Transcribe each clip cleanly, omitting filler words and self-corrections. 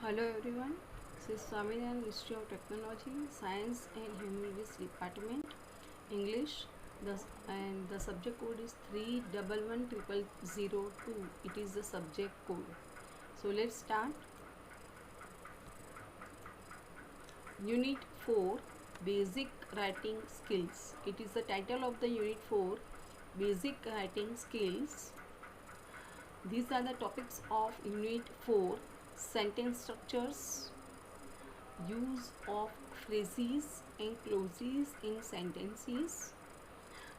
Hello everyone, this is Swaminarayan, History of Technology, Science and Humanities Department, English, and the subject code is 311002. It is the subject code. So let's start. Unit 4, Basic Writing Skills. It is the title of the Unit 4, Basic Writing Skills. These are the topics of Unit 4, Sentence Structures, use of phrases and clauses in sentences,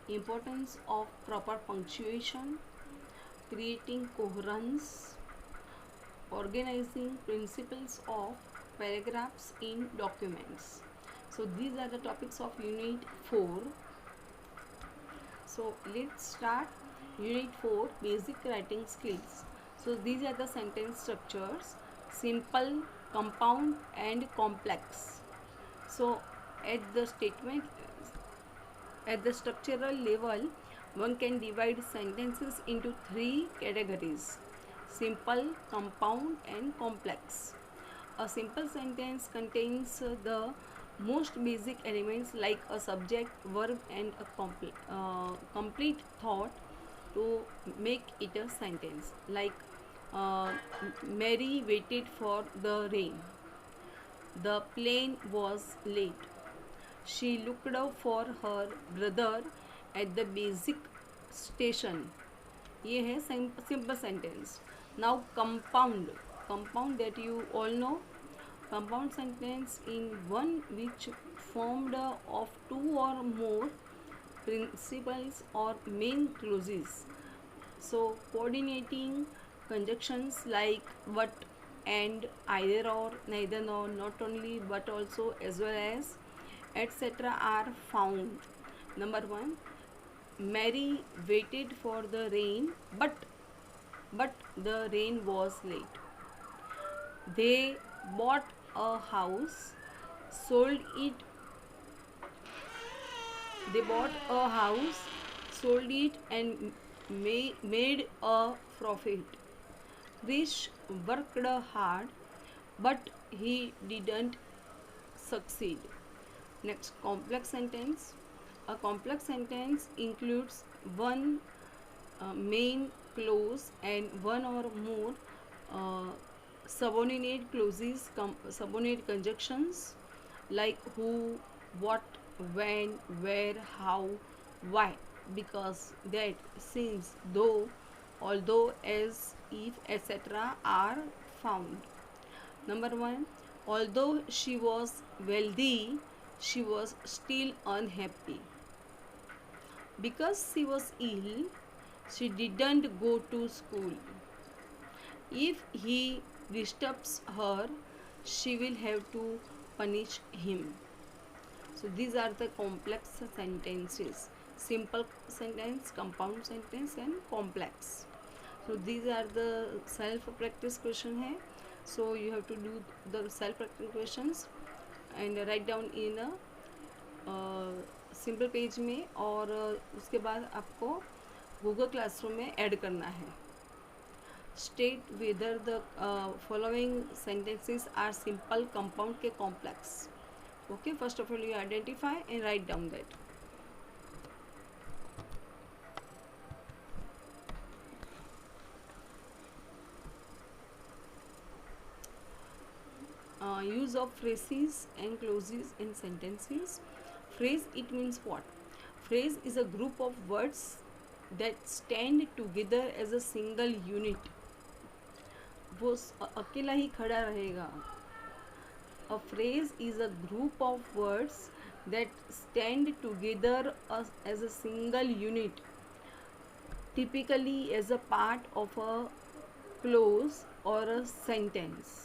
importance of proper punctuation, creating coherence, organizing principles of paragraphs in documents. So these are the topics of Unit 4. So let's start Unit 4, Basic Writing Skills. So these are the sentence structures: simple, compound and complex. So at the statement, at the structural level, one can divide sentences into three categories: simple, compound and complex. A simple sentence contains the most basic elements like a subject, verb and a complete thought to make it a sentence. Like uh, Mary waited for the rain. The plane was late. She looked out for her brother at the basic station. ये है simple sentence. Now compound that you all know. Compound sentence in one which formed of two or more principles or main clauses. So coordinating conjunctions like but, and, either or, neither nor, not only but also, as well as, etc. are found. Number one, Mary waited for the rain, but the rain was late. They bought a house, sold it. They bought a house, sold it, and made a profit. Krish worked hard, but he didn't succeed. Next, complex sentence. A complex sentence includes one main clause and one or more uh, subordinate clauses, subordinate conjunctions like who, what, when, where, how, why, because, that, since, though, although, as, if, etc. are found. Number one, although she was wealthy, she was still unhappy. Because she was ill, she didn't go to school. If he disturbs her, she will have to punish him. So these are the complex sentences: simple sentence, compound sentence and complex. So these are the self practice question hai. So you have to do the self practice questions and write down in a simple page में, और उसके बाद आपको Google classroom में add करना है. State whether the following sentences are simple, compound के complex. Okay, first of all you identify and write down that. Use of phrases and clauses in sentences. Phrase, it means what? Phrase is a group of words that stand together as a single unit. वो अकेला ही खड़ा रहेगा. A phrase is a group of words that stand together as a single unit, typically as a part of a clause or a sentence.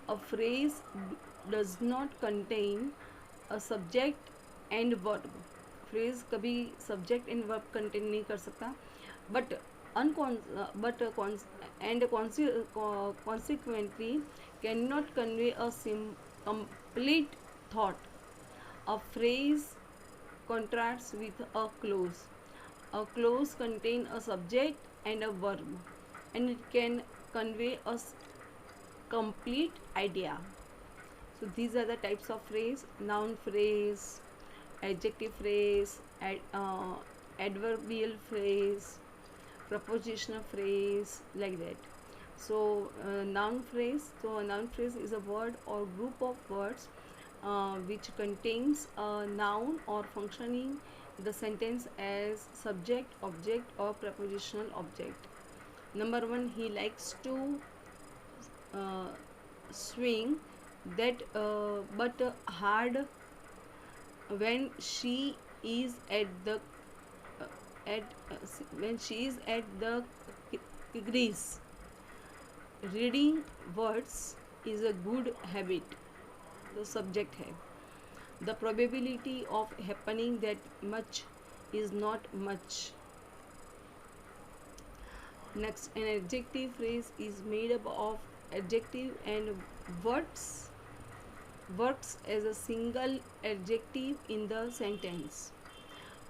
A phrase does not contain a subject and verb. Phrase कभी subject and verb contain नहीं कर सकता, but consequently cannot convey a complete thought. A phrase contrasts with a clause. A clause contains a subject and a verb, and it can convey a complete idea. So these are the types of phrase: noun phrase, adjective phrase, adverbial phrase, prepositional phrase, like that. So noun phrase. So a noun phrase is a word or group of words which contains a noun or functioning the sentence as subject, object, or prepositional object. Number one, he likes to uh, swing that but hard when she is at the at when she is at the crease. Reading words is a good habit. तो subject है. The probability of happening that much is not much. Next, an adjective phrase is made up of adjective and works as a single adjective in the sentence.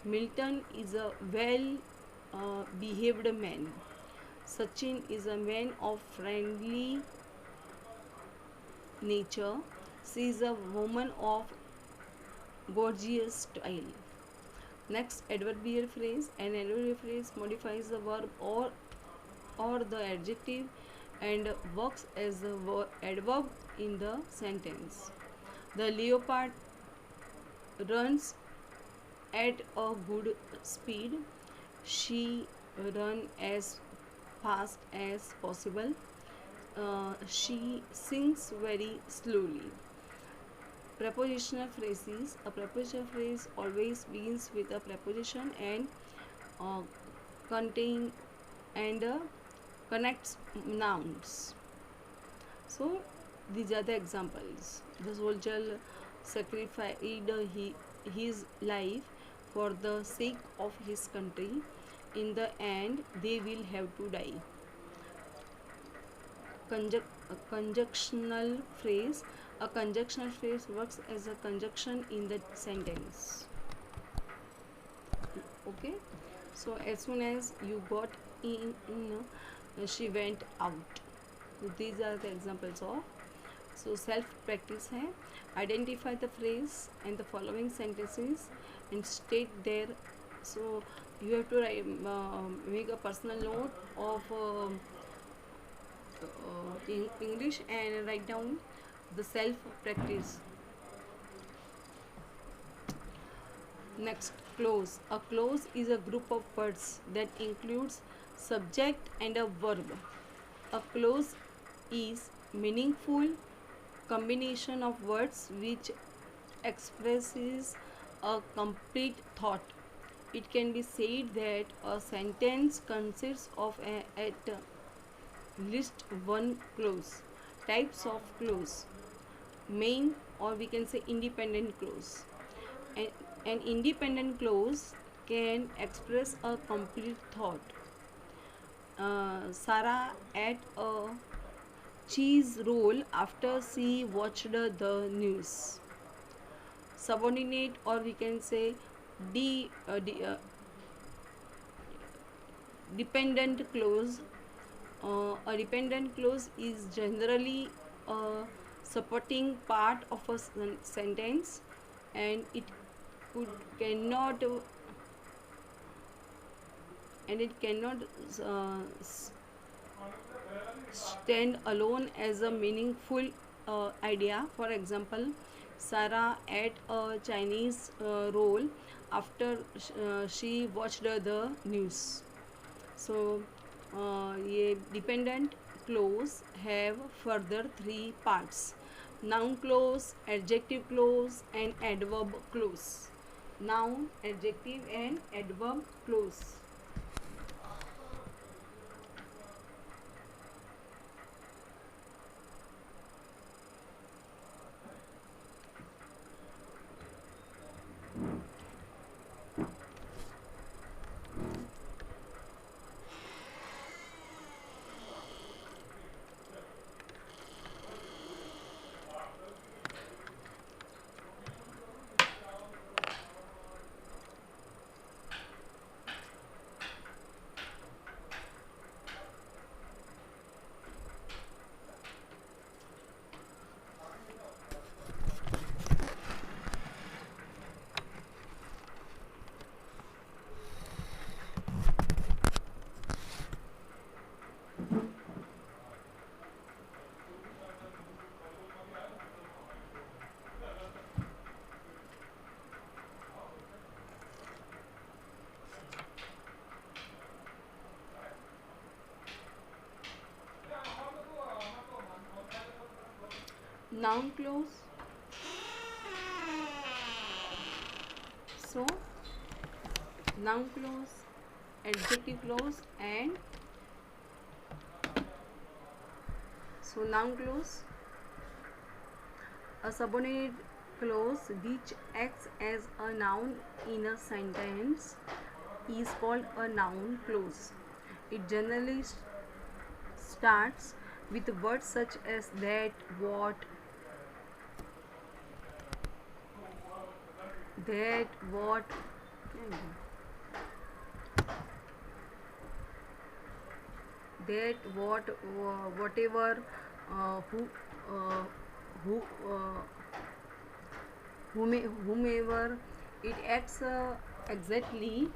Milton is a well behaved man. Sachin is a man of friendly nature. She is a woman of gorgeous style. Next, adverbial phrase. An adverbial phrase modifies the verb or the adjective and works as a adverb in the sentence. The leopard runs at a good speed. She run as fast as possible. She sings very slowly. Prepositional phrases. A prepositional phrase always begins with a preposition and uh, contain and connects nouns. So these are the examples. The soldier sacrificed his life for the sake of his country. In the end, they will have to die. Conjunctional phrase. A conjunctional phrase works as a conjunction in the sentence. Okay. So as soon as you got in, she went out. So these are the examples of. So self practice है. Identify the phrase and the following sentences and state there. So you have to make a personal note of English and write down the self practice. Next, clause. A clause is a group of words that includes subject and a verb. A clause is meaningful combination of words which expresses a complete thought. It can be said that a sentence consists of at least one clause. Types of clause: main, or we can say independent clause. An independent clause can express a complete thought. Sarah ate a cheese roll after she watched the news. Subordinate, or we can say dependent clause. A dependent clause is generally a supporting part of a sentence, and it cannot stand alone as a meaningful idea. For example, Sarah ate a Chinese roll after she watched the news. So ये dependent clause have further three parts: noun clause, adjective clause, and adverb clause. Noun, adjective, and adverb clause. Noun clause. So noun clause, adjective clause, and so noun clause, a subordinate clause which acts as a noun in a sentence is called a noun clause. It generally starts with words such as that, what, that, what, whatever, uh, who, whomever. It acts exactly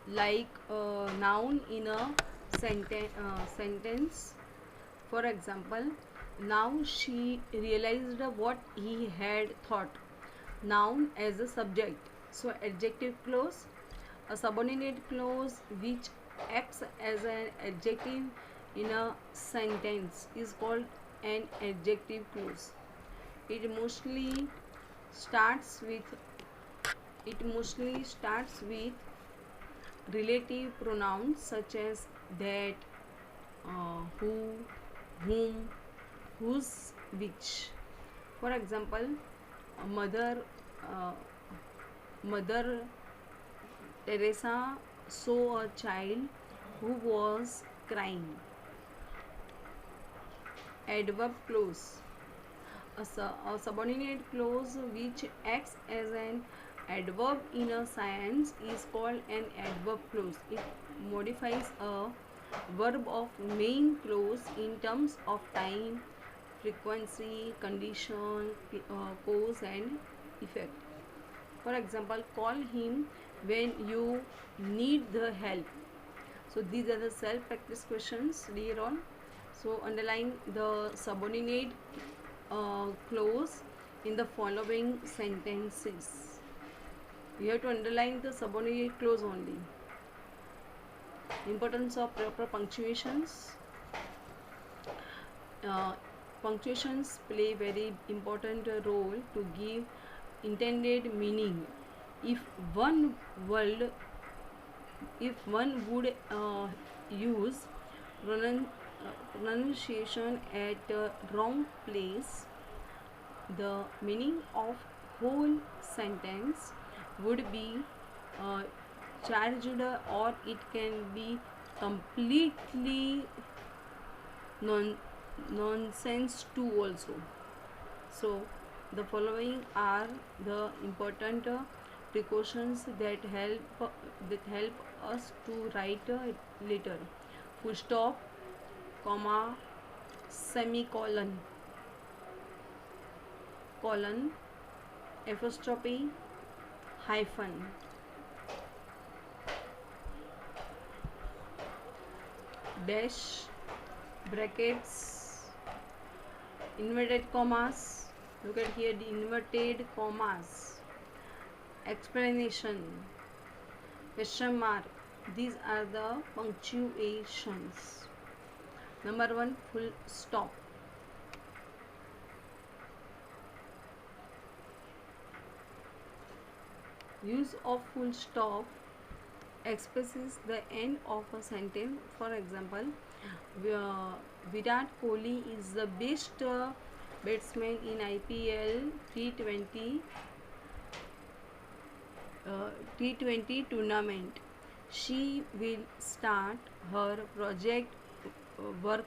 like a noun in a sentence. For example, now she realized what he had thought. Noun as a subject. So adjective clause, a subordinate clause which acts as an adjective in a sentence is called an adjective clause. It mostly starts with relative pronouns such as that, who, whom, whose, which. For example, mother uh, Mother Teresa saw a child who was crying. Adverb clause, a subordinate clause which acts as an adverb in a sentence is called an adverb clause. It modifies a verb of main clause in terms of time, frequency, condition, cause, and effect. For example, call him when you need the help. So these are the self-practice questions later on. So underline the subordinate clause in the following sentences. You have to underline the subordinate clause only. Importance of proper punctuations. Uh, Punctuations play very important role to give intended meaning. If one word if one would use pronunciation at wrong place, the meaning of whole sentence would be uh, charged, or it can be completely nonsense too also. So the following are the important precautions that help us to write a letter: full stop, comma, semicolon, colon, apostrophe, hyphen, dash, brackets, inverted commas. Look at here, the inverted commas, explanation, question mark. These are the punctuations. Number 1, full stop. Use of full stop expresses the end of a sentence. For example, Virat Kohli is the best batsman in IPL T20 tournament. She will start her project work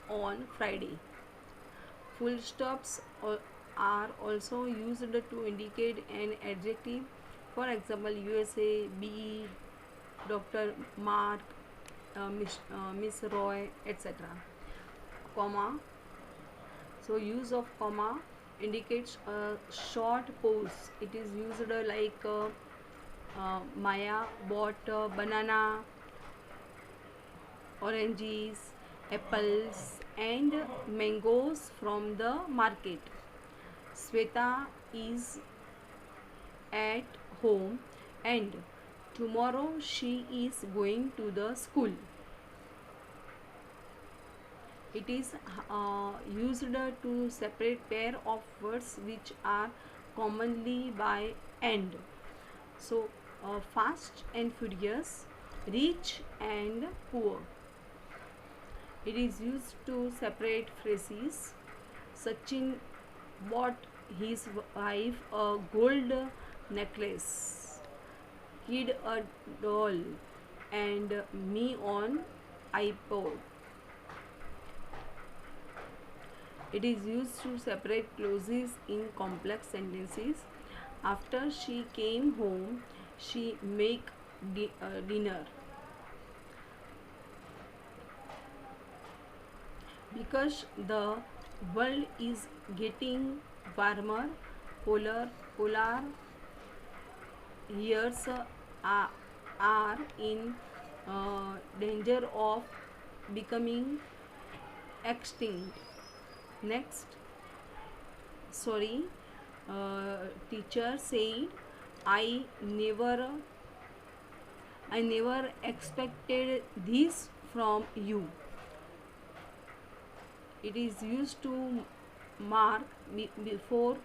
on Friday. Full stops are also used to indicate an adjective. For example, USA, BE, Dr. Mark, Miss Roy, etc. Comma. So use of comma indicates a short pause. It is used like Maya bought banana, oranges, apples, and mangoes from the market. Sweta is at home and tomorrow she is going to the school. It is used to separate pair of words which are commonly by and. So, fast and furious, rich and poor. It is used to separate phrases. Sachin bought his wife a gold necklace, kid a doll, and me on iPod. It is used to separate clauses in complex sentences. After she came home, she make dinner. Because the world is getting warmer, polar years are in danger of becoming extinct. Next, sorry, teacher said, I never, I never expected this from you. It is used to mark before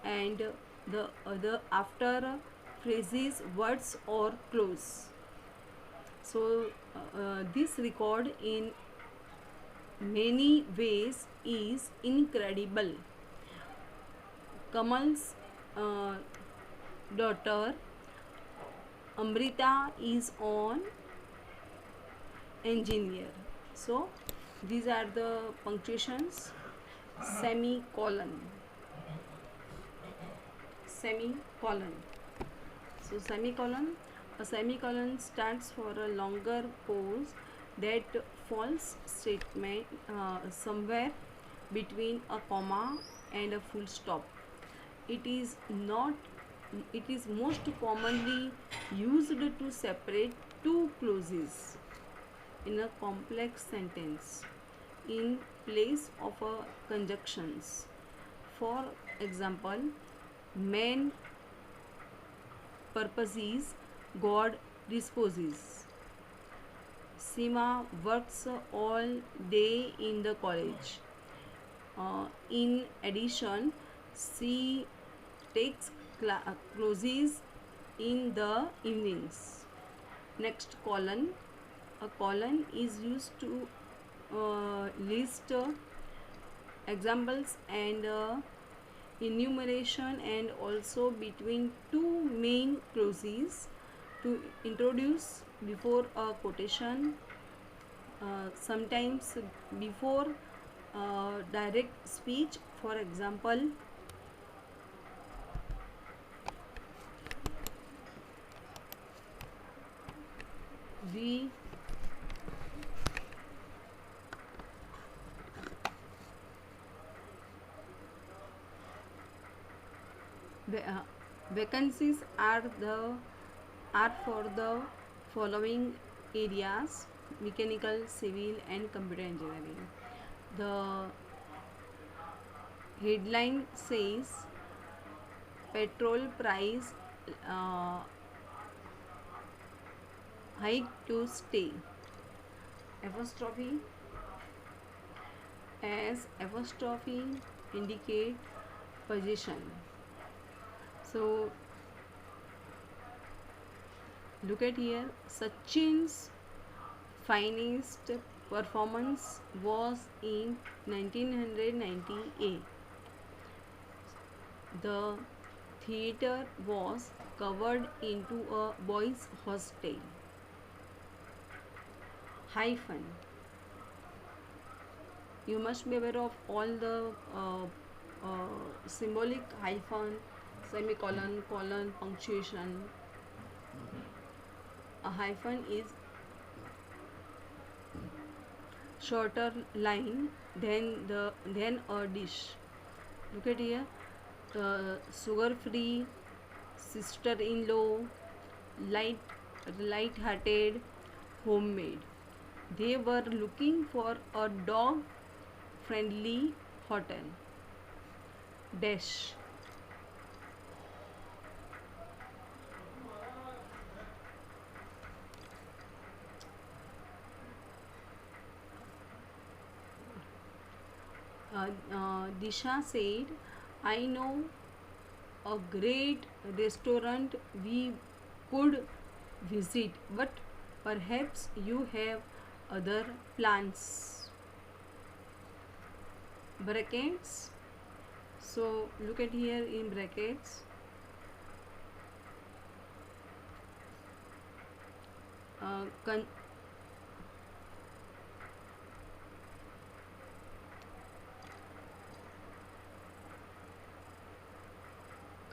and the other after phrases, words or clause. So this record in many ways is incredible. Kamal's uh, daughter Amrita is on engineer. So these are the punctuations. Semicolon, semicolon. So a semicolon stands for a longer pause that false statement somewhere between a comma and a full stop. It is not. It is most commonly used to separate two clauses in a complex sentence in place of a conjunctions. For example, man purposes, God disposes. Seema works all day in the college. In addition, she takes classes in the evenings. Next colon. A colon is used to list examples and enumeration and also between two main clauses to introduce before a quotation, sometimes before direct speech. For example, the vacancies are for the following areas: mechanical, civil and computer engineering. The headline says petrol price uh, hike to stay. Apostrophe, as apostrophe indicate position. So look at here, Sachin's finest performance was in 1998. The theatre was covered into a boys' hostel. Hyphen. You must be aware of all the symbolic hyphen, semicolon, colon, punctuation. A hyphen is shorter line than a dish. Look at here, sugar free, sister-in-law, light-hearted, homemade. They were looking for a dog-friendly hotel. Dash. Disha said, I know a great restaurant we could visit, but perhaps you have other plans. Brackets. So look at here in brackets. Uh, con-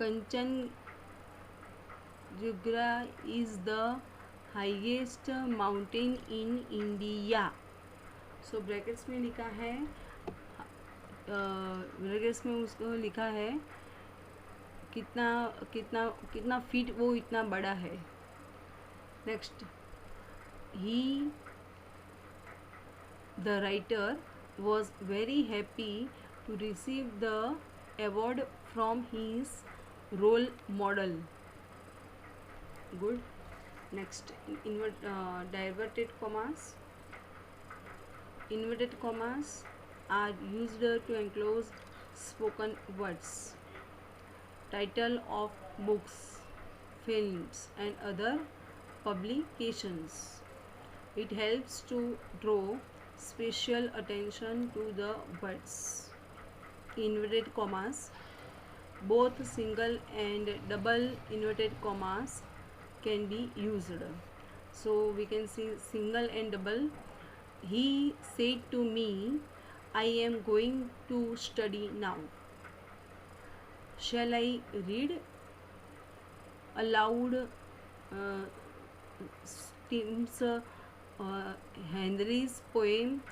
Kanchenjunga is the highest mountain in India. So brackets में लिखा है, brackets में उसको लिखा है कितना कितना कितना फीट वो इतना बड़ा है. Next, he the writer was very happy to receive the award from his role model. Good. Next, diverted commas. Inverted commas are used to enclose spoken words, title of books, films, and other publications. It helps to draw special attention to the words. Inverted commas. Both single and double inverted commas can be used. So we can see single and double. He said to me, I am going to study now. Shall I read aloud Tim's Henry's poem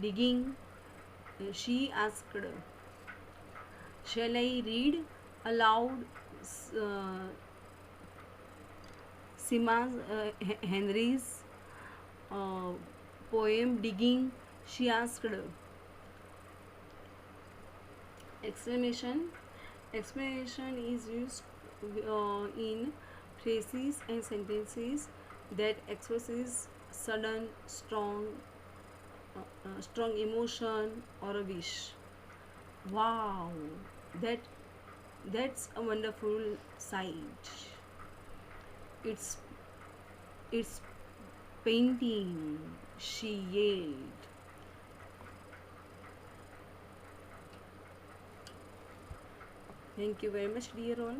Digging? She asked. Shall I read aloud uh, Sima's Henry's poem Digging? She asked. Exclamation. Exclamation is used in phrases and sentences that expresses sudden, strong emotion or a wish. Wow, that that's a wonderful sight. It's it's painting, she yelled. Thank you very much, dear all.